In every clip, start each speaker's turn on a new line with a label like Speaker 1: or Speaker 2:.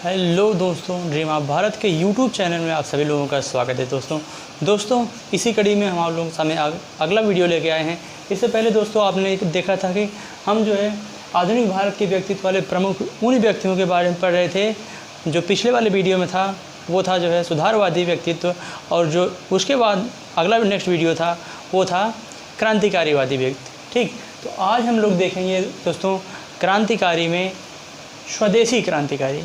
Speaker 1: Hello दोस्तों, dream of Bharat के YouTube channel में आप सभी लोगों का स्वागत है। दोस्तों इसी कड़ी में हम आप लोगों के सामने अगला वीडियो लेके आए हैं। इससे पहले दोस्तों आपने देखा था कि हम जो है आधुनिक भारत के व्यक्तित्व वाले प्रमुख उन व्यक्तियों के बारे में पढ़ रहे थे जो पिछले वाले वीडियो में था। वो था जो है सुधारवादी व्यक्तित्व, और जो उसके बाद अगला नेक्स्ट वीडियो था वो था क्रांतिकारीवादी व्यक्ति। ठीक, तो आज हम लोग देखेंगे दोस्तों क्रांतिकारी में स्वदेशी क्रांतिकारी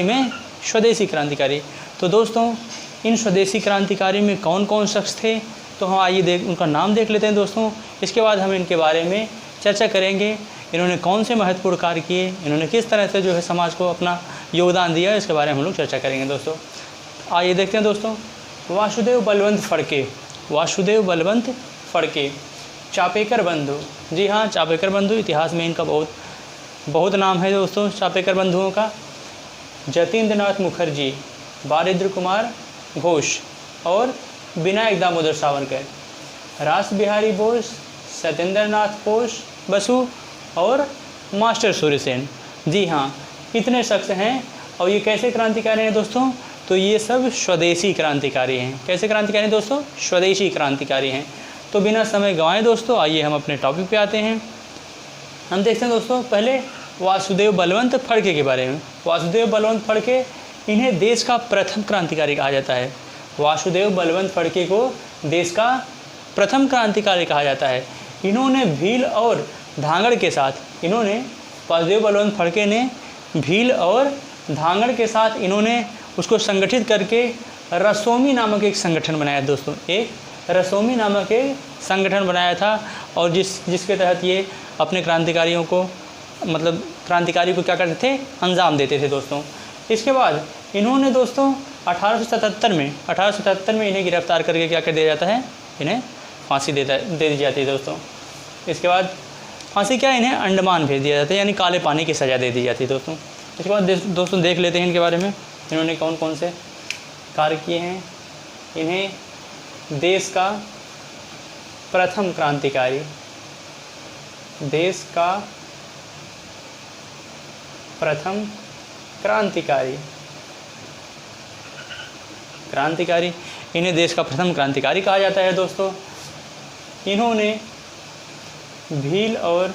Speaker 1: में स्वदेशी क्रांतिकारी। तो दोस्तों इन स्वदेशी क्रांतिकारी में कौन कौन शख्स थे, तो हम आइए उनका नाम देख लेते हैं दोस्तों। इसके बाद हम इनके बारे में चर्चा करेंगे। इन्होंने कौन से महत्वपूर्ण कार्य किए, इन्होंने किस तरह से जो है समाज को अपना योगदान दिया, इसके बारे में हम लोग चर्चा करेंगे दोस्तों। आइए देखते हैं दोस्तों। वासुदेव बलवंत फड़के, चापेकर बंधु। जी हाँ, चापेकर बंधु, इतिहास में इनका बहुत नाम है दोस्तों चापेकर बंधुओं का। जतीन्द्रनाथ मुखर्जी, बारिंद्र कुमार घोष और विनायक दामोदर सावरकर, रास बिहारी बोस, सत्येंद्रनाथ बसु और मास्टर सूर्यसेन। जी हाँ, इतने शख्स हैं। और ये कैसे क्रांतिकारी हैं दोस्तों, तो ये सब स्वदेशी क्रांतिकारी हैं। कैसे क्रांतिकारी हैं दोस्तों? स्वदेशी क्रांतिकारी हैं। तो बिना समय गंवाए दोस्तों आइए हम अपने टॉपिक पे आते हैं। हम देखते हैं दोस्तों पहले वासुदेव बलवंत फड़के के बारे में। वासुदेव बलवंत फड़के, इन्हें देश का प्रथम क्रांतिकारी कहा जाता है। वासुदेव बलवंत फड़के को देश का प्रथम क्रांतिकारी कहा जाता है। इन्होंने भील और धांगड़ के साथ, वासुदेव बलवंत फड़के ने भील और धांगड़ के साथ इन्होंने उसको संगठित करके रसोमी नामक एक संगठन बनाया दोस्तों। एक रसोमी नामक एक संगठन बनाया था, और जिसके तहत ये अपने क्रांतिकारियों को, मतलब क्रांतिकारी को क्या करते थे, अंजाम देते थे दोस्तों। इसके बाद इन्होंने दोस्तों 1877 में इन्हें गिरफ्तार करके क्या कर दिया जाता है, इन्हें फांसी दे दी जाती है दोस्तों। इसके बाद फांसी क्या, इन्हें अंडमान भेज दिया जाता है, यानी काले पानी की सज़ा दे दी जाती है दोस्तों। इसके बाद दोस्तों देख लेते हैं इनके बारे में, इन्होंने कौन कौन से कार्य किए हैं। इन्हें देश का प्रथम क्रांतिकारी, देश का प्रथम क्रांतिकारी, इन्हें देश का प्रथम क्रांतिकारी कहा जाता है दोस्तों। इन्होंने भील और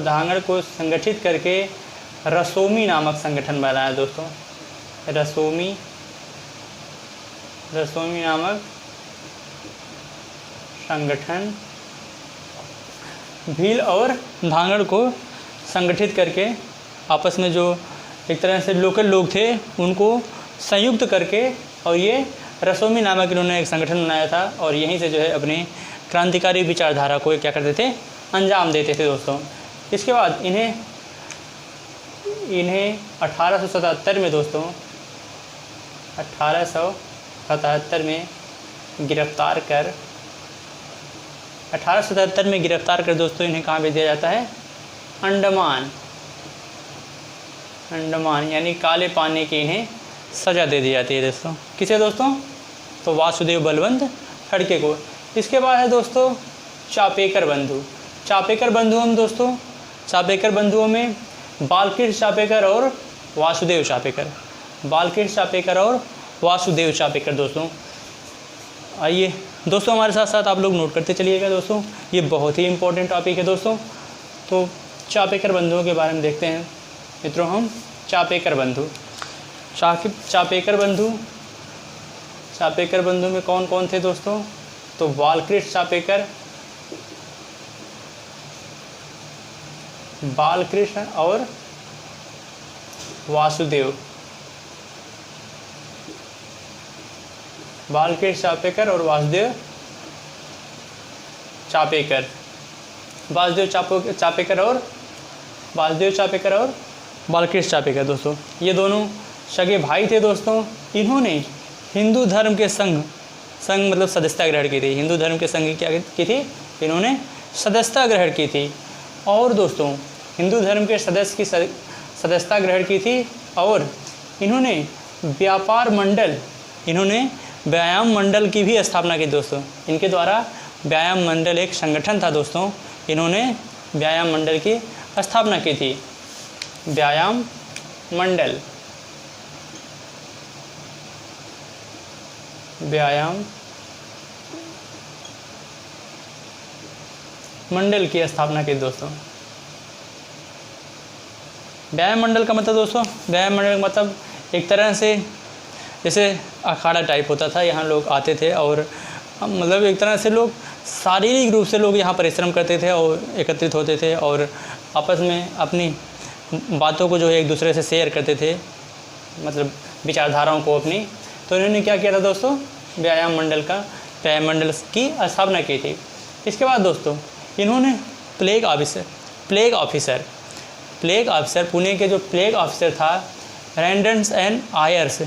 Speaker 1: धांगड़ को संगठित करके रसोमी नामक संगठन बनाया दोस्तों। रसोमी नामक संगठन, भील और धांगड़ को संगठित करके आपस में जो एक तरह से लोकल लोग थे उनको संयुक्त करके, और ये रसोमी नामक इन्होंने एक संगठन बनाया था, और यहीं से जो है अपनी क्रांतिकारी विचारधारा को क्या करते थे, अंजाम देते थे दोस्तों। इसके बाद इन्हें 1877 में दोस्तों, 1877 में गिरफ्तार कर दोस्तों इन्हें कहाँ भेज दिया जाता है, अंडमान, यानी काले पानी की इन्हें सज़ा दे दी जाती है दोस्तों। किसे दोस्तों? तो वासुदेव बलवंत फड़के को। इसके बाद है दोस्तों चापेकर बंधुओं में बालकृष्ण चापेकर और वासुदेव चापेकर दोस्तों। आइए दोस्तों हमारे साथ साथ आप लोग नोट करते चलिएगा दोस्तों, ये बहुत ही इम्पोर्टेंट टॉपिक है दोस्तों। तो चापेकर बंधुओं के बारे में देखते हैं मित्रों हम। चापेकर बंधु में कौन कौन थे दोस्तों? तो बालकृष्ण और वासुदेव, बालकृष्ण चापेकर और वासुदेव चापेकर और बालकृष्ण चापेकर दोस्तों, ये दोनों सगे भाई थे दोस्तों। इन्होंने हिंदू धर्म के संघ मतलब सदस्यता ग्रहण की थी। हिंदू धर्म के संघ की क्या की थी, इन्होंने सदस्यता ग्रहण की थी। और दोस्तों हिंदू धर्म के सदस्य की सदस्यता ग्रहण की थी, और इन्होंने व्यायाम मंडल की भी स्थापना की दोस्तों। इनके द्वारा व्यायाम मंडल एक संगठन था दोस्तों, इन्होंने व्यायाम मंडल की स्थापना की थी। व्यायाम मंडल, व्यायाम मंडल की स्थापना की दोस्तों। व्यायाम मंडल का मतलब दोस्तों, व्यायाम मंडल का मतलब एक तरह से जैसे अखाड़ा टाइप होता था, यहाँ लोग आते थे और मतलब एक तरह से लोग शारीरिक रूप से लोग यहाँ परिश्रम करते थे और एकत्रित होते थे और आपस में अपनी बातों को जो है एक दूसरे से शेयर करते थे, मतलब विचारधाराओं को अपनी। तो इन्होंने क्या किया था दोस्तों, व्यायाम मंडल की स्थापना की थी। इसके बाद दोस्तों इन्होंने प्लेग ऑफिसर पुणे के जो प्लेग ऑफिसर था रैंडन्स एंड आयर्स,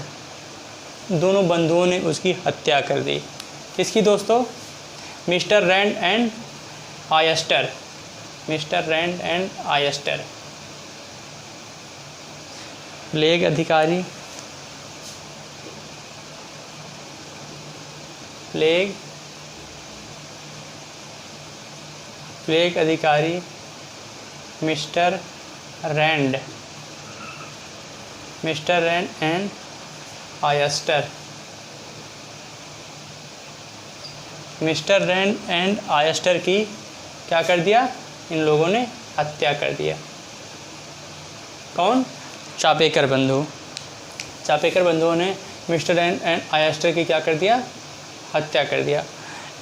Speaker 1: दोनों बंधुओं ने उसकी हत्या कर दी। किसकी दोस्तों, मिस्टर रैंड एंड आयस्टर, प्लेग अधिकारी, प्लेग अधिकारी मिस्टर रैंड एंड आयस्टर, मिस्टर रैंड एंड आयस्टर की क्या कर दिया, इन लोगों ने हत्या कर दिया। कौन, चापेकर बंधुओं ने मिस्टर रैंड एंड आयस्टर की क्या कर दिया, हत्या कर दिया।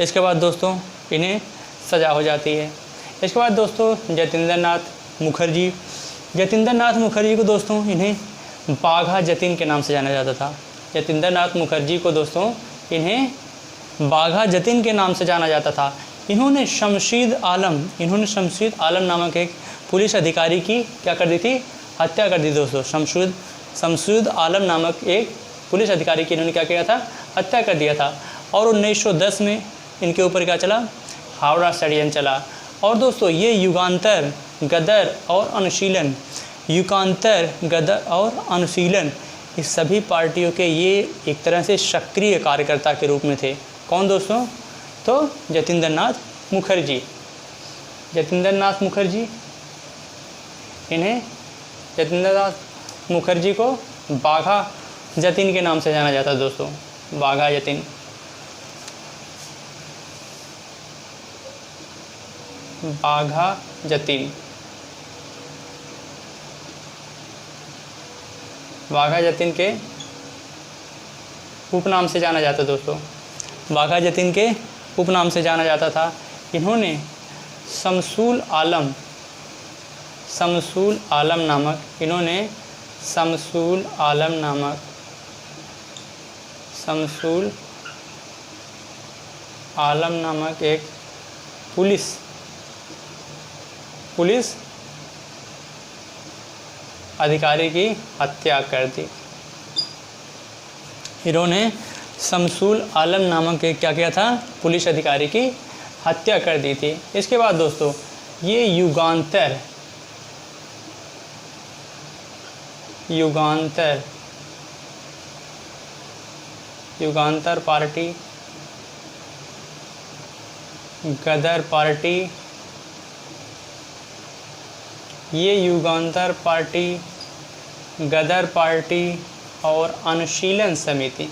Speaker 1: इसके बाद दोस्तों इन्हें सज़ा हो जाती है। इसके बाद दोस्तों जतींद्र नाथ मुखर्जी को दोस्तों इन्हें बाघा जतीन के नाम से जाना जाता था। जतींद्र नाथ मुखर्जी को दोस्तों इन्हें बाघा जतीन के नाम से जाना जाता था। इन्होंने शमशीद आलम नामक एक पुलिस अधिकारी की क्या कर दी थी, हत्या कर दी दोस्तों। शमशीद आलम नामक एक पुलिस अधिकारी की इन्होंने क्या किया था, हत्या कर दिया था। और 1910 में इनके ऊपर क्या चला, हावड़ा षड्यंत्र चला। और दोस्तों ये युगांतर, गदर और अनुशीलन इस सभी पार्टियों के ये एक तरह से सक्रिय कार्यकर्ता के रूप में थे। कौन दोस्तों, तो जतींद्र नाथ मुखर्जी, इन्हें जतींद्र नाथ मुखर्जी को बाघा जतीन के नाम से जाना जाता है दोस्तों, बाघा जतीन। बाघा जतीन के उपनाम से जाना जाता दोस्तों, बाघा जतीन के उपनाम से जाना जाता था। इन्होंने शमसूल आलम नामक एक पुलिस अधिकारी की हत्या कर दी। इन्होंने शमसूल आलम नामक एक क्या किया था, पुलिस अधिकारी की हत्या कर दी थी। इसके बाद दोस्तों ये युगांतर पार्टी, गदर पार्टी, ये युगांतर पार्टी, गदर पार्टी और अनुशीलन समिति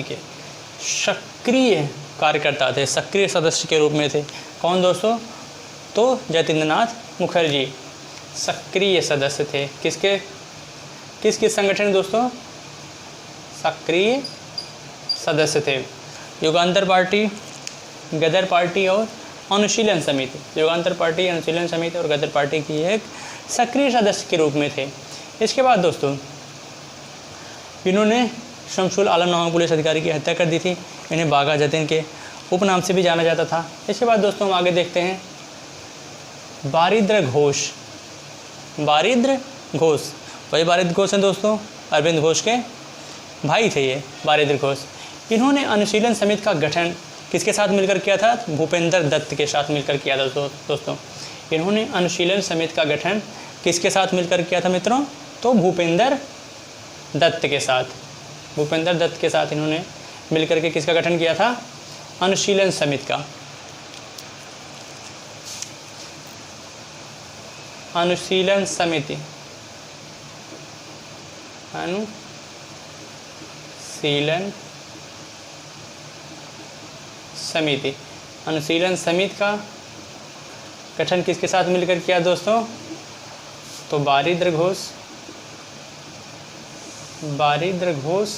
Speaker 1: के सक्रिय कार्यकर्ता थे, सक्रिय सदस्य के रूप में थे। कौन दोस्तों, तो जतींद्र नाथ मुखर्जी सक्रिय सदस्य थे। किसके संगठन दोस्तों, सक्रिय सदस्य थे। युगांतर पार्टी, गदर पार्टी और अनुशीलन समिति, युगांतर पार्टी, अनुशीलन समिति और गदर पार्टी की एक सक्रिय सदस्य के रूप में थे। इसके बाद दोस्तों इन्होंने शमसूल आलम नामक पुलिस अधिकारी की हत्या कर दी थी। इन्हें बाघा जतीन के उपनाम से भी जाना जाता था। इसके बाद दोस्तों हम आगे देखते हैं बारिद्र घोष, वही बारिद्र घोष हैं दोस्तों, अरविंद घोष के भाई थे ये बारिद्र घोष। इन्होंने अनुशीलन समिति का गठन किसके साथ मिलकर किया था? भूपेंद्र दत्त के साथ मिलकर किया था दोस्तों। इन्होंने अनुशीलन समिति का गठन किसके साथ मिलकर किया था मित्रों? तो भूपेंद्र दत्त के साथ। भूपेंद्र दत्त के साथ इन्होंने मिलकर के किसका गठन किया था? अनुशीलन समिति का। अनुशीलन समिति, अनुशीलन समिति, अनुशीलन समिति का गठन किसके साथ मिलकर किया दोस्तों? तो बारिन्द्र घोष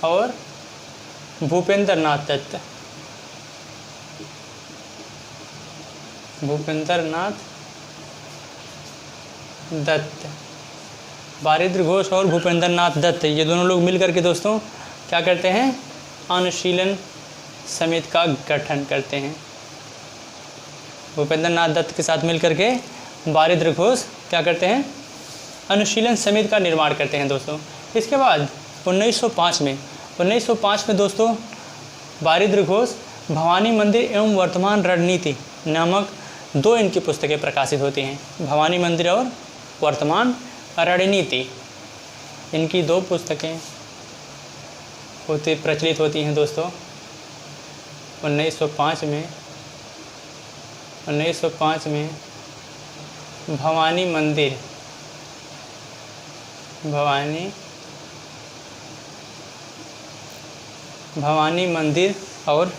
Speaker 1: और भूपेंद्र नाथ दत्त। भूपेंद्र नाथ दत्त, बारिन्द्र घोष और भूपेंद्र नाथ दत्त, ये दोनों लोग मिलकर के दोस्तों क्या करते हैं? अनुशीलन समिति का गठन करते हैं। भूपेंद्र नाथ दत्त के साथ मिलकर के बारिन्द्र घोष क्या करते हैं? अनुशीलन समिति का निर्माण करते हैं दोस्तों। इसके बाद 1905 में दोस्तों बारिन्द्र घोष भवानी मंदिर एवं वर्तमान रणनीति नामक 2 इनकी पुस्तकें प्रकाशित होती हैं। भवानी मंदिर और वर्तमान रणनीति, इनकी 2 पुस्तकें प्रचलित होती हैं दोस्तों 1905 में। भवानी मंदिर और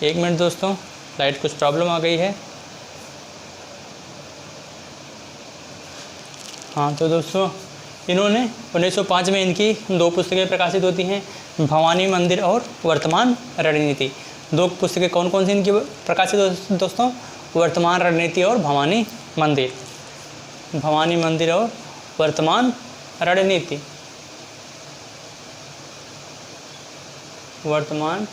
Speaker 1: 1 मिनट दोस्तों, लाइट कुछ प्रॉब्लम आ गई है। हाँ तो दोस्तों इन्होंने 1905 में इनकी 2 पुस्तकें प्रकाशित होती हैं, भवानी मंदिर और वर्तमान रणनीति। 2 पुस्तकें कौन कौन सी इनकी प्रकाशित दोस्तों? वर्तमान रणनीति और भवानी मंदिर। भवानी मंदिर और वर्तमान रणनीति। वर्तमान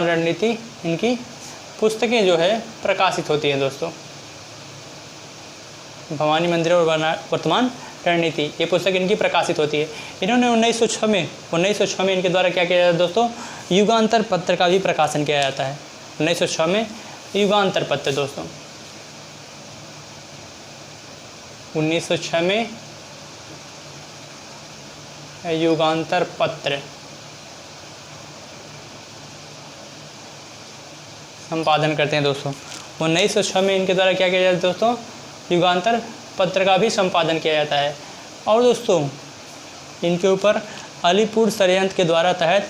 Speaker 1: रणनीति इनकी पुस्तकें जो है प्रकाशित होती हैं दोस्तों। भवानी मंदिर और वर्तमान रणनीति, ये पुस्तक इनकी प्रकाशित होती है। इन्होंने 1906 में इनके द्वारा क्या किया जाता है दोस्तों? युगांतर पत्र का भी प्रकाशन किया जाता है। 1906 में युगांतर पत्र दोस्तों, 1906 में युगांतर पत्र संपादन करते हैं दोस्तों। 1906 में इनके द्वारा क्या किया जाता है दोस्तों? युगांतर पत्र का भी संपादन किया जाता है। और दोस्तों इनके ऊपर अलीपुर षड्यंत्र के द्वारा तहत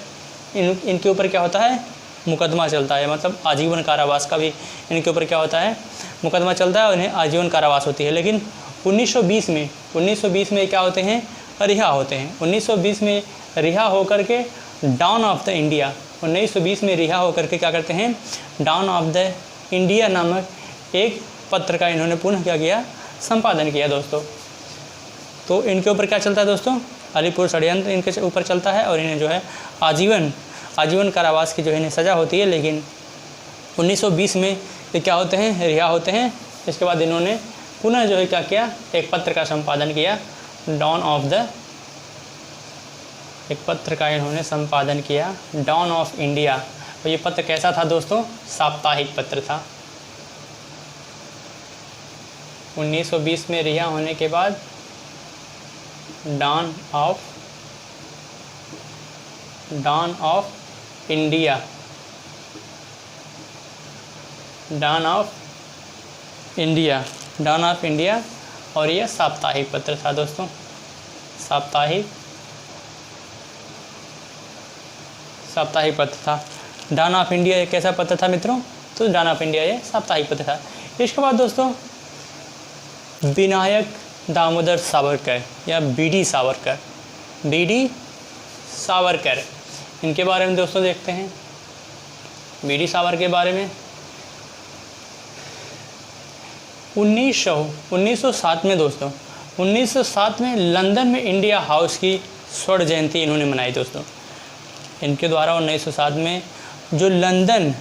Speaker 1: इनके ऊपर क्या होता है? मुकदमा चलता है, मतलब आजीवन कारावास का भी इनके ऊपर क्या होता है? मुकदमा चलता है और इन्हें आजीवन कारावास होती है। लेकिन 1920 में क्या होते हैं? रिहा होते हैं। 1920 में रिहा होकर के डाउन ऑफ द इंडिया, 1920 में रिहा होकर के क्या करते हैं? डाउन ऑफ द इंडिया नामक एक पत्र का इन्होंने पुनः क्या किया? संपादन किया दोस्तों। तो इनके ऊपर क्या चलता है दोस्तों? अलीपुर षड्यंत्र इनके ऊपर चलता है और इन्हें जो है आजीवन कारावास की जो है इन्हें सज़ा होती है। लेकिन 1920 में ये क्या होते हैं? रिहा होते हैं। इसके बाद इन्होंने पुनः जो है क्या किया? एक पत्र का संपादन किया, एक पत्र का इन्होंने संपादन किया, डाउन ऑफ इंडिया। और ये पत्र कैसा था दोस्तों? साप्ताहिक पत्र था। 1920 में रिहा होने के बाद डाउन ऑफ इंडिया, और ये साप्ताहिक पत्र था दोस्तों। साप्ताहिक पत्र था। डाउन ऑफ इंडिया एक कैसा पत्र था मित्रों? तो डाउन ऑफ इंडिया ये साप्ताहिक पत्र था। इसके बाद दोस्तों विनायक दामोदर सावरकर या बीडी सावरकर, इनके बारे में दोस्तों देखते हैं। बीडी सावरकर के बारे में 1907 में दोस्तों, 1907 में लंदन में इंडिया हाउस की स्वर्ण जयंती इन्होंने मनाई दोस्तों। इनके द्वारा 1907 में जो लंदन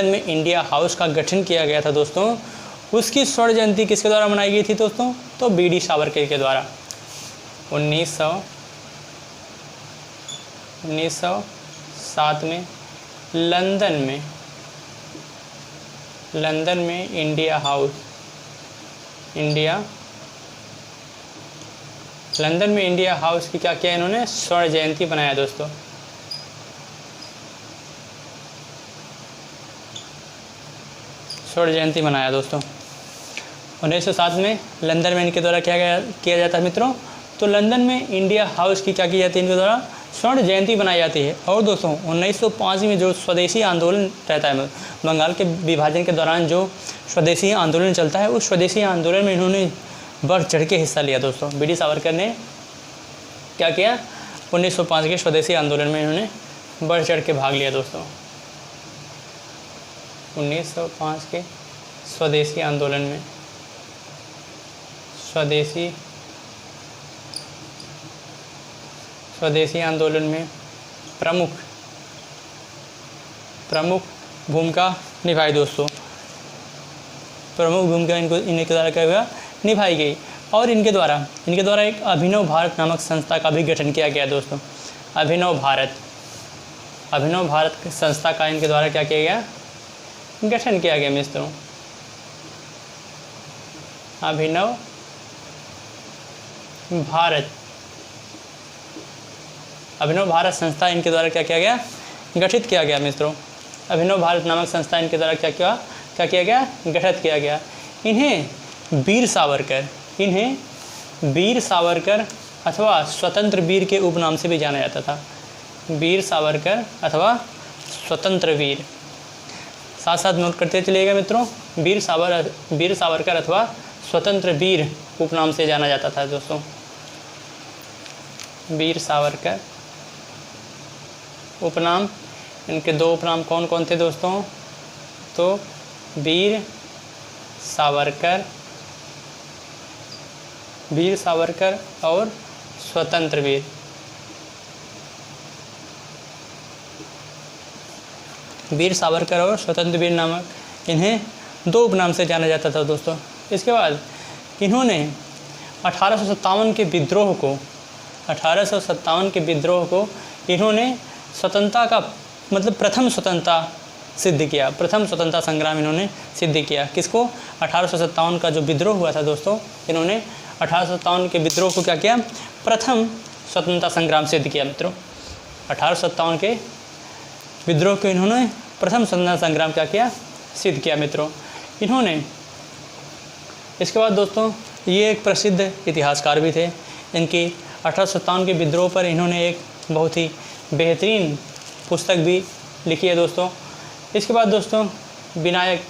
Speaker 1: में इंडिया हाउस का गठन किया गया था दोस्तों, उसकी स्वर्ण जयंती किसके द्वारा मनाई गई थी दोस्तों? तो बीडी सावरकर के द्वारा। 1907 1907 में लंदन में इंडिया हाउस की क्या किया इन्होंने, स्वर्ण जयंती बनाया दोस्तों। स्वर्ण जयंती मनाया दोस्तों। 1907 में लंदन में इनके द्वारा किया जाता है मित्रों। तो लंदन में इंडिया हाउस की क्या की जाती है, इनके द्वारा स्वर्ण जयंती बनाई जाती है। और दोस्तों 1905 में जो स्वदेशी आंदोलन रहता है, बंगाल के विभाजन के दौरान जो स्वदेशी आंदोलन चलता है, उस स्वदेशी आंदोलन में इन्होंने बढ़ चढ़ के हिस्सा लिया दोस्तों। बी डी सावरकर ने क्या किया, 1905 के स्वदेशी आंदोलन में इन्होंने बढ़ चढ़ के भाग लिया दोस्तों। 1905 के स्वदेशी आंदोलन में स्वदेशी आंदोलन में प्रमुख भूमिका निभाई दोस्तों। प्रमुख भूमिका इनके द्वारा क्या हुआ, निभाई गई। और इनके द्वारा एक अभिनव भारत नामक संस्था का भी गठन किया गया दोस्तों। अभिनव भारत संस्था का इनके द्वारा क्या किया गया, गठन किया गया मित्रों। अभिनव भारत संस्था इनके द्वारा क्या किया गया, गठित किया गया मित्रों। अभिनव भारत नामक संस्था इनके द्वारा क्या किया गया, गठित किया गया। इन्हें वीर सावरकर अथवा स्वतंत्र वीर के उपनाम से भी जाना जाता था। वीर सावरकर अथवा स्वतंत्र वीर, साथ साथ नोट करते चलिएगा मित्रों। वीर सावरकर अथवा स्वतंत्र वीर उपनाम से जाना जाता था दोस्तों। वीर सावरकर उपनाम, इनके दो उपनाम कौन कौन थे दोस्तों, तो वीर सावरकर और स्वतंत्र वीर। वीर सावरकर और स्वतंत्र वीर नामक इन्हें दो उपनाम से जाना जाता था दोस्तों। इसके बाद इन्होंने 1857 के विद्रोह को इन्होंने स्वतंत्रता का मतलब प्रथम स्वतंत्रता संग्राम इन्होंने सिद्ध किया। किसको, 1857 का जो विद्रोह हुआ था दोस्तों, इन्होंने 1857 के विद्रोह को क्या किया, प्रथम स्वतंत्रता संग्राम सिद्ध किया मित्रों। 1857 के विद्रोह को इन्होंने प्रथम स्वतंत्रता संग्राम क्या किया, सिद्ध किया मित्रों इन्होंने। इसके बाद दोस्तों ये एक प्रसिद्ध इतिहासकार भी थे। इनकी 1857 के विद्रोह पर इन्होंने एक बहुत ही बेहतरीन पुस्तक भी लिखी है दोस्तों। इसके बाद दोस्तों विनायक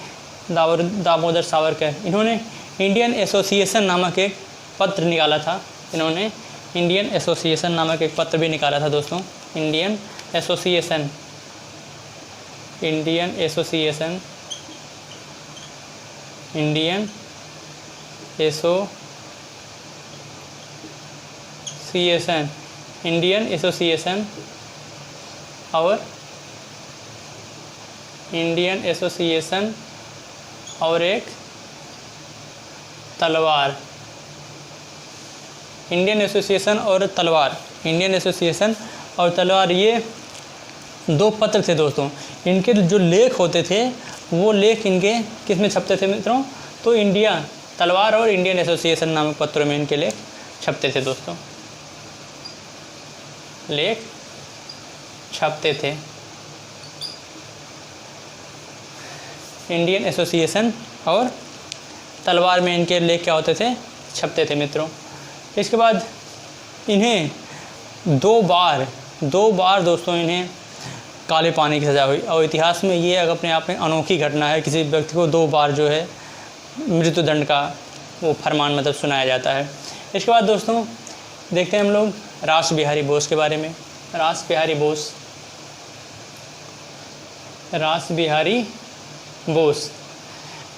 Speaker 1: दामोदर सावरकर, इन्होंने इंडियन एसोसिएशन नामक एक पत्र निकाला था। इन्होंने इंडियन एसोसिएशन नामक एक पत्र भी निकाला था दोस्तों। इंडियन एसोसिएशन और एक तलवार। इंडियन एसोसिएशन और तलवार ये दो पत्र थे दोस्तों। इनके जो लेख होते थे वो लेख इनके किस में छपते थे मित्रों, तो इंडिया तलवार और इंडियन एसोसिएशन नामक पत्रों में इनके लेख छपते थे दोस्तों। लेख छपते थे इंडियन एसोसिएशन और तलवार में इनके लेख क्या होते थे, छपते थे मित्रों। इसके बाद इन्हें दो बार दोस्तों इन्हें काले पानी की सज़ा हुई। और इतिहास में ये अपने आप में अनोखी घटना है, किसी व्यक्ति को दो बार जो है मृत्युदंड का वो फरमान मतलब सुनाया जाता है। इसके बाद दोस्तों देखते हैं हम लोग रास बिहारी बोस के बारे में। रास बिहारी बोस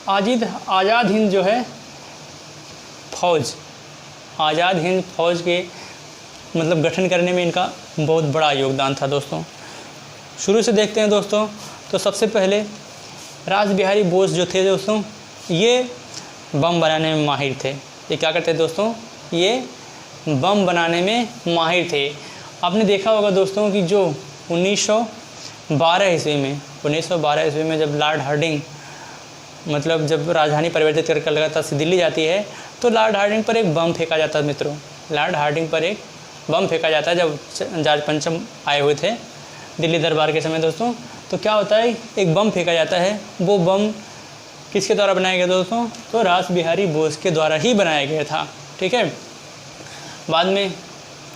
Speaker 1: आज़ाद हिंद जो है फौज, आज़ाद हिंद फौज के मतलब गठन करने में इनका बहुत बड़ा योगदान था दोस्तों। शुरू से देखते हैं दोस्तों, तो सबसे पहले रास बिहारी बोस जो थे दोस्तों, ये बम बनाने में माहिर थे। ये क्या करते थे दोस्तों, ये बम बनाने में माहिर थे। आपने देखा होगा दोस्तों कि जो 1912 ईस्वी में जब लॉर्ड हार्डिंग मतलब जब राजधानी परिवर्तित कर कलकत्ता से दिल्ली जाती है तो लॉर्ड हार्डिंग पर एक बम फेंका जाता है मित्रों। लॉर्ड हार्डिंग पर एक बम फेंका जाता है जब जॉर्ज पंचम आए हुए थे दिल्ली दरबार के समय दोस्तों। तो क्या होता है, एक बम फेंका जाता है। वो बम किसके द्वारा बनाया गया दोस्तों? तो रास बिहारी बोस के द्वारा ही बनाया गया था। ठीक है, बाद में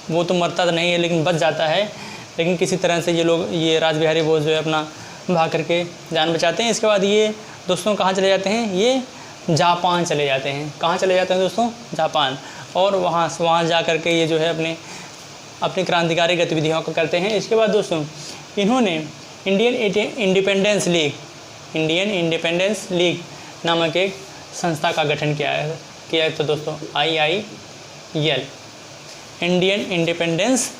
Speaker 1: वो तो मरता तो नहीं है लेकिन बच जाता है, लेकिन किसी तरह से ये रास बिहारी बोस जो है अपना भाग करके जान बचाते हैं। इसके बाद ये दोस्तों कहाँ चले जाते हैं? ये जापान चले जाते हैं। कहाँ चले जाते हैं दोस्तों? जापान। और वहाँ जा कर के ये जो है अपनी क्रांतिकारी गतिविधियों को करते हैं। इसके बाद दोस्तों इन्होंने इंडियन इंडिपेंडेंस लीग नामक एक संस्था का गठन किया है तो दोस्तों IIL इंडियन इंडिपेंडेंस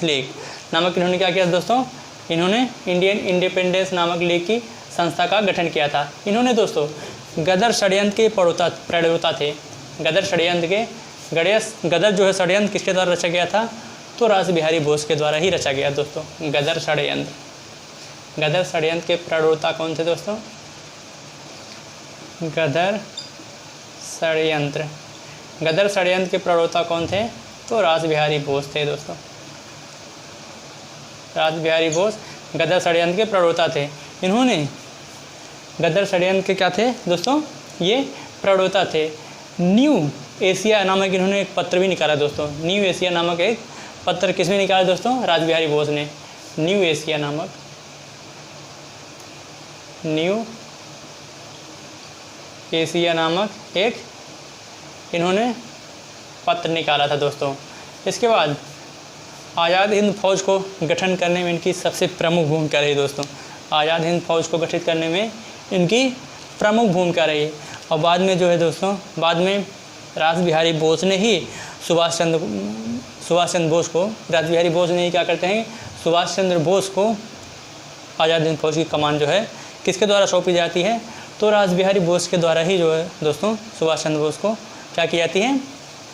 Speaker 1: लीग नामक इन्होंने क्या किया दोस्तों? इन्होंने इंडियन इंडिपेंडेंस नामक लीग की संस्था का गठन किया था। इन्होंने दोस्तों गदर षड्यंत्र के प्रणेता थे। गदर जो है षड्यंत्र किसके द्वारा रचा गया था? तो रास बिहारी बोस के द्वारा ही रचा गया दोस्तों। गदर षड्यंत्र के प्रणेता कौन थे दोस्तों? गदर षड्यंत्र के प्रणेता कौन थे? तो रास बिहारी बोस थे दोस्तों। रास बिहारी बोस गदर षड्यंत्र के प्रणेता थे। इन्होंने गदर षड्यंत्र के क्या थे दोस्तों? ये प्रणेता थे। न्यू एशिया नामक इन्होंने एक पत्र भी निकाला दोस्तों। न्यू एशिया नामक एक पत्र किसने निकाला दोस्तों? रास बिहारी बोस ने। न्यू एशिया नामक एक इन्होंने पत्र निकाला था दोस्तों। इसके बाद आज़ाद हिंद फौज को गठन करने में इनकी सबसे प्रमुख भूमिका रही दोस्तों। आज़ाद हिंद फौज को गठित करने में इनकी प्रमुख भूमिका रही। और बाद में जो है दोस्तों, बाद में रास बिहारी बोस ने ही सुभाष चंद्र बोस को, रास बिहारी बोस ने ही क्या करते हैं, सुभाष चंद्र बोस को आज़ाद हिंद फौज की कमान जो है किसके द्वारा सौंपी जाती है? तो रास बिहारी बोस के द्वारा ही जो है दोस्तों सुभाष चंद्र बोस को क्या की जाती है?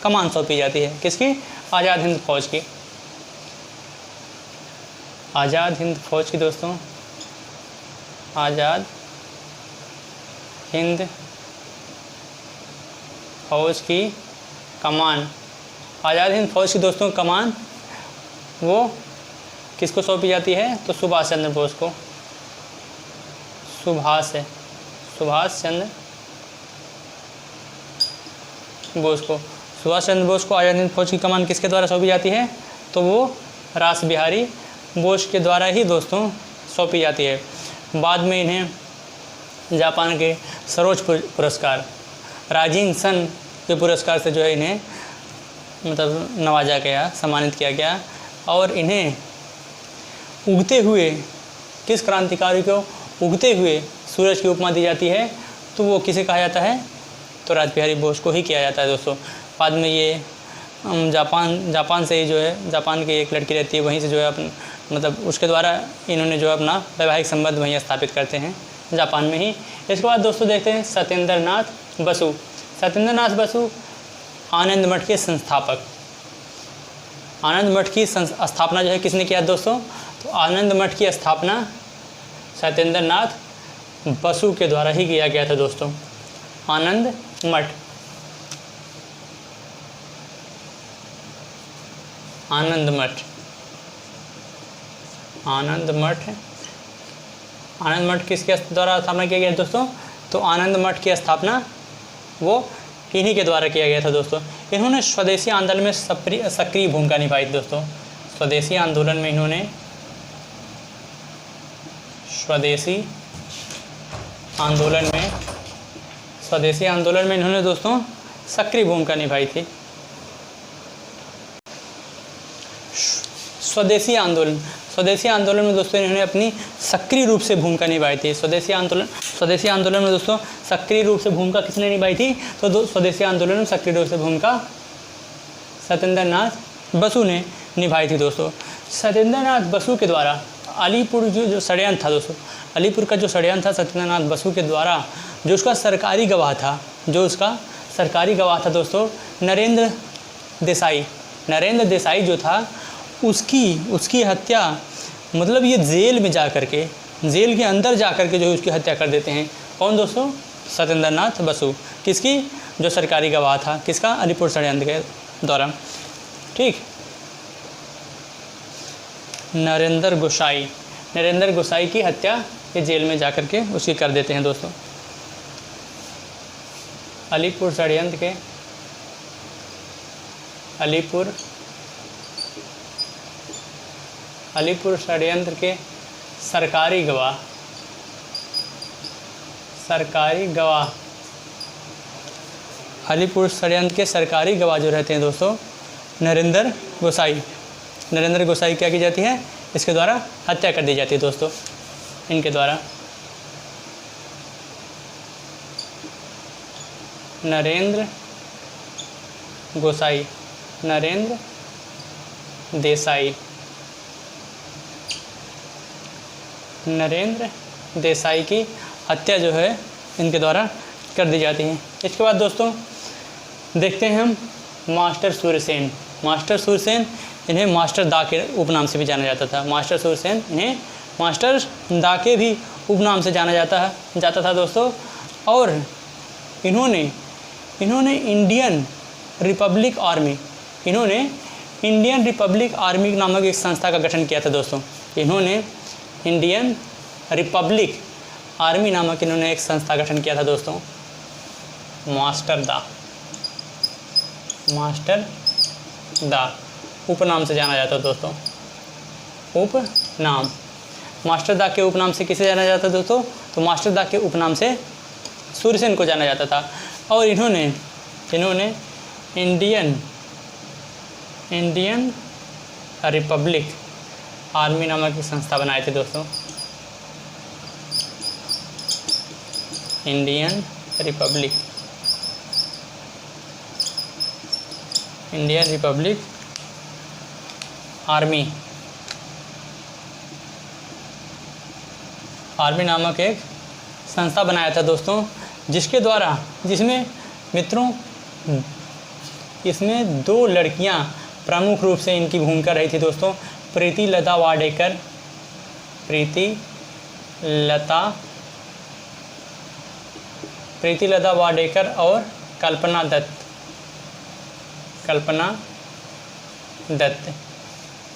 Speaker 1: कमान सौंपी जाती है। किसकी? आज़ाद हिंद फौज की। आज़ाद हिंद फौज की दोस्तों, आज़ाद हिंद फौज की कमान, आज़ाद हिंद फौज की दोस्तों कमान वो किसको सौंपी जाती है? तो सुभाष चंद्र बोस को। सुभाष चंद्र बोस को आज़ाद हिंद फौज की कमान किसके द्वारा सौंपी जाती है? तो वो रास बिहारी बोस के द्वारा ही दोस्तों सौंपी जाती है। बाद में इन्हें जापान के सर्वोच्च पुरस्कार राइजिंग सन के पुरस्कार से जो है इन्हें मतलब नवाजा गया, सम्मानित किया गया। और इन्हें उगते हुए, किस क्रांतिकारी को उगते हुए सूरज की उपमा दी जाती है? तो वो किसे कहा जाता है? तो रास बिहारी बोस को ही किया जाता है दोस्तों। बाद में ये जापान से ही जो है, जापान की एक लड़की रहती है, वहीं से जो है मतलब उसके द्वारा इन्होंने जो है अपना वैवाहिक संबंध वहीं स्थापित करते हैं जापान में ही। इसके बाद दोस्तों देखते हैं सत्येंद्र नाथ बसु आनंद मठ के संस्थापक। आनंद मठ की स्थापना जो है किसने किया दोस्तों? तो आनंद मठ की स्थापना सत्येंद्र नाथ बसु के द्वारा ही किया गया था दोस्तों। आनंद मठ किसके द्वारा स्थापना किया गया दोस्तों? तो आनंद मठ की स्थापना वो इन्हीं के द्वारा किया गया था दोस्तों। इन्होंने स्वदेशी आंदोलन में सक्रिय भूमिका निभाई दोस्तों। स्वदेशी आंदोलन में इन्होंने दोस्तों सक्रिय भूमिका निभाई थी। स्वदेशी आंदोलन में दोस्तों इन्होंने अपनी सक्रिय रूप से भूमिका निभाई थी। स्वदेशी आंदोलन में दोस्तों सक्रिय रूप से भूमिका किसने निभाई थी? तो स्वदेशी आंदोलन में सक्रिय रूप से भूमिका सत्येंद्र नाथ बसु ने निभाई थी दोस्तों। सत्येंद्र नाथ बसु के द्वारा अलीपुर जो षड्यंत्र था दोस्तों, अलीपुर का जो षड्यंत्र था सत्येंद्र नाथ बसु के द्वारा, जो उसका सरकारी गवाह था दोस्तों नरेंद्र नरेंद्र देसाई जो था उसकी हत्या, मतलब ये जेल में जा कर के, जेल के अंदर जा कर के जो है उसकी हत्या कर देते हैं। कौन दोस्तों? सत्येंद्र नाथ बसु। किसकी? जो सरकारी गवाह था। किसका? अलीपुर षड्यंत्र के दौरान। ठीक। नरेंद्र गोसाई की हत्या ये जेल में जा कर के उसकी कर देते हैं दोस्तों। अलीपुर षड्यंत्र के अलीपुर षड्यंत्र के सरकारी गवाह अलीपुर षड्यंत्र के सरकारी गवाह जो रहते हैं दोस्तों, नरेंद्र गोसाई क्या की जाती है? इसके द्वारा हत्या कर दी जाती है दोस्तों, इनके द्वारा। नरेंद्र देसाई की हत्या जो है इनके द्वारा कर दी जाती है। इसके बाद दोस्तों देखते हैं हम मास्टर सूरसेन। इन्हें मास्टर दा के उपनाम से भी जाना जाता था। मास्टर सूरसेन इन्हें मास्टर दा के भी उपनाम से जाना जाता था दोस्तों। और इन्होंने इंडियन रिपब्लिक आर्मी नामक एक संस्था का गठन किया था दोस्तों। इन्होंने इंडियन रिपब्लिक आर्मी नामक एक संस्था गठन किया था दोस्तों। मास्टर दा उपनाम से जाना जाता है दोस्तों। उपनाम मास्टर दा के उपनाम से किसे जाना जाता है दोस्तों? तो मास्टर दा के उपनाम से सूरसेन को जाना जाता था। और इन्होंने इंडियन रिपब्लिक आर्मी नामक एक संस्था बनाए थे दोस्तों। इंडियन रिपब्लिक आर्मी नामक एक संस्था बनाया था दोस्तों, जिसमें मित्रों इसमें 2 लड़कियां प्रमुख रूप से इनकी भूमिका रही थी दोस्तों। प्रीति लता वाडेकर और कल्पना दत्त।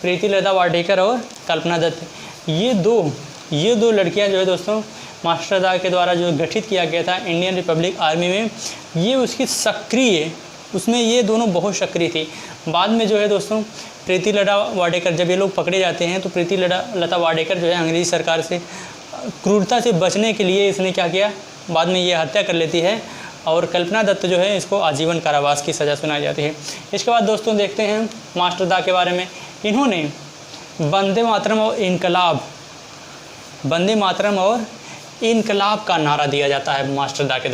Speaker 1: प्रीति लता वाडेकर और कल्पना दत्त, ये दो लड़कियां जो है दोस्तों मास्टर दा के द्वारा जो गठित किया गया था इंडियन रिपब्लिक आर्मी में, ये उसकी उसमें ये दोनों बहुत सक्रिय थी। बाद में जो है दोस्तों प्रीति लता वाडेकर, जब ये लोग पकड़े जाते हैं तो प्रीति लता वाडेकर जो है अंग्रेज़ी सरकार से क्रूरता से बचने के लिए इसने क्या किया, बाद में ये हत्या कर लेती है। और कल्पना दत्त जो है इसको आजीवन कारावास की सज़ा सुनाई जाती है। इसके बाद दोस्तों देखते हैं मास्टर दा के बारे में। इन्होंने वंदे मातरम और इनकलाब का नारा दिया जाता है मास्टर दा के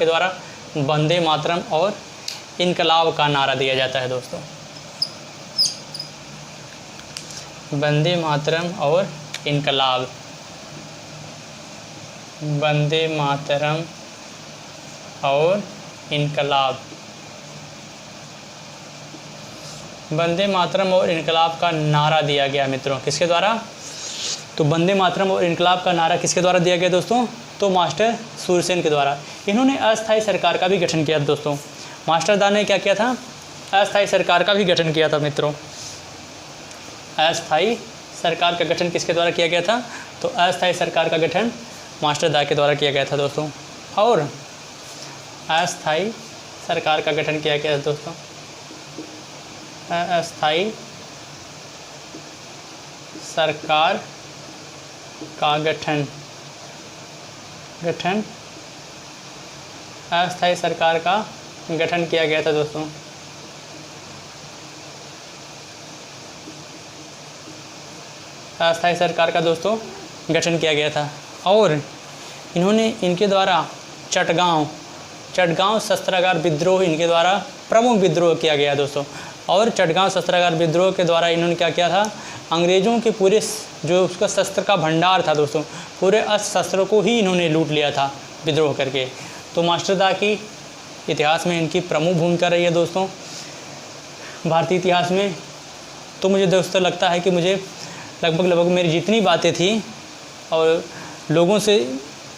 Speaker 1: द्वारा। वंदे मातरम और इनकलाब का नारा दिया जाता है दोस्तों। वंदे मातरम और इनकलाब। वंदे मातरम और इनकलाब। वंदे मातरम और इनकलाब का नारा दिया गया मित्रों, किसके द्वारा? तो वंदे मातरम और इनकलाब का नारा किसके द्वारा दिया गया दोस्तों? तो मास्टर सूरसेन के द्वारा। इन्होंने अस्थायी सरकार का भी गठन किया था दोस्तों। मास्टर दा ने क्या किया था? अस्थायी सरकार का भी गठन किया था मित्रों। अस्थायी सरकार का गठन किसके द्वारा किया गया था? तो अस्थायी सरकार का गठन मास्टर दा के द्वारा किया गया था दोस्तों। और अस्थायी सरकार का गठन किया गया था दोस्तों। अस्थायी सरकार का गठन अस्थायी सरकार का गठन किया गया था दोस्तों। अस्थायी सरकार का दोस्तों गठन किया गया था। और इन्होंने इनके द्वारा चटगांव शस्त्रागार विद्रोह इनके द्वारा प्रमुख विद्रोह किया गया दोस्तों। और चटगांव शस्त्रागार विद्रोह के द्वारा इन्होंने क्या किया था? अंग्रेज़ों के पूरे जो उसका शस्त्र का भंडार था दोस्तों, पूरे अस्त्र शस्त्रों को ही इन्होंने लूट लिया था विद्रोह करके। तो मास्टर दा की इतिहास में इनकी प्रमुख भूमिका रही है दोस्तों। भारतीय इतिहास में। तो मुझे दोस्तों लगता है कि मुझे लगभग मेरी जितनी बातें थी और लोगों से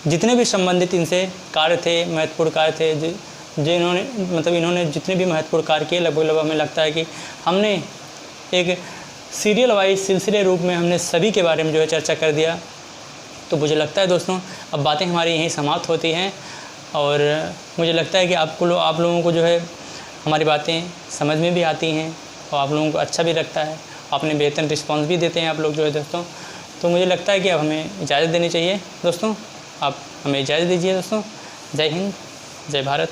Speaker 1: जितने भी संबंधित इनसे कार्य थे, महत्वपूर्ण कार्य थे, जिन्होंने मतलब इन्होंने जितने भी महत्वपूर्ण कार्य किए, लगभग हमें लगता है कि हमने एक सीरियल वाइज सिलसिले रूप में हमने सभी के बारे में जो है चर्चा कर दिया। तो मुझे लगता है दोस्तों अब बातें हमारी यहीं समाप्त होती हैं और मुझे लगता है कि आप लोगों को जो है हमारी बातें समझ में भी आती हैं और आप लोगों को अच्छा भी लगता है, आपने बेहतर रिस्पॉन्स भी देते हैं आप लोग जो है दोस्तों। तो मुझे लगता है कि अब हमें इजाज़त देनी चाहिए दोस्तों, आप हमें इजाज़त दीजिए दोस्तों। जय हिंद, जय भारत।